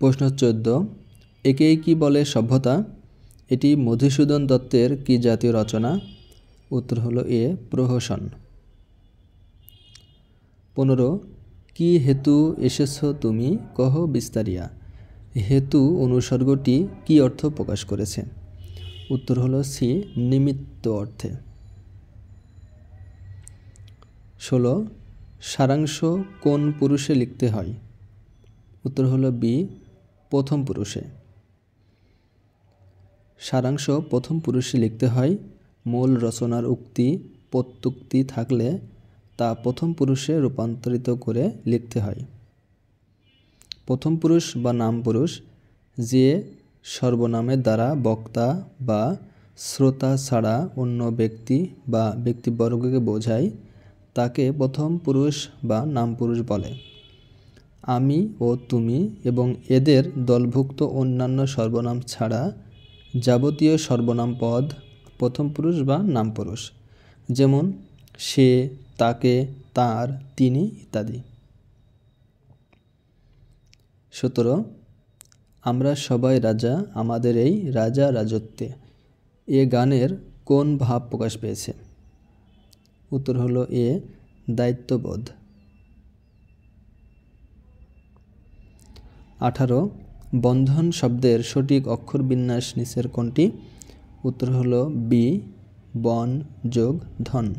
প্রশ্ন 14, একেই কি বলে সভ্যতা? এটি মধুসূদন দত্তের কি জাতীয় রচনা? উত্তর হলো এ, প্রহসন। 15, কি হেতু এসেছ তুমি কহ বিস্তারিয়া? হেতু অনুসর্গটি কি অর্থ প্রকাশ করেছে? উত্তর হলো সি, নিমিত্ত অর্থে। 16, সারাংশ কোন পুরুষে লিখতে হয়? উত্তর হলো বি, প্রথম পুরুষে। সারাংশ প্রথম পুরুষে লিখতে হয়। মূল রচনার উক্তি প্রত্যুক্তি থাকলে তা প্রথম পুরুষে রূপান্তরিত করে লিখতে হয়। প্রথম পুরুষ বা নাম পুরুষ যে সর্বনামের দ্বারা বক্তা বা শ্রোতা ছাড়া অন্য ব্যক্তি বা ব্যক্তিবর্গকে বোঝায় তাকে প্রথম পুরুষ বা নাম পুরুষ বলে। আমি ও তুমি এবং এদের দলভুক্ত অন্যান্য সর্বনাম ছাড়া যাবতীয় সর্বনাম পদ প্রথম পুরুষ বা নাম পুরুষ, যেমন সে, তাকে, তার, তিনি ইত্যাদি। 17, আমরা সবাই রাজা আমাদের এই রাজা রাজত্বে এ গানের কোন ভাব প্রকাশ পেয়েছে? উত্তর হলো এ, দায়িত্ববোধ। 18, বন্ধন শব্দের সঠিক অক্ষর বিন্যাস নিচের কোনটি? উত্তর হলো বি, বন যোগ ধন।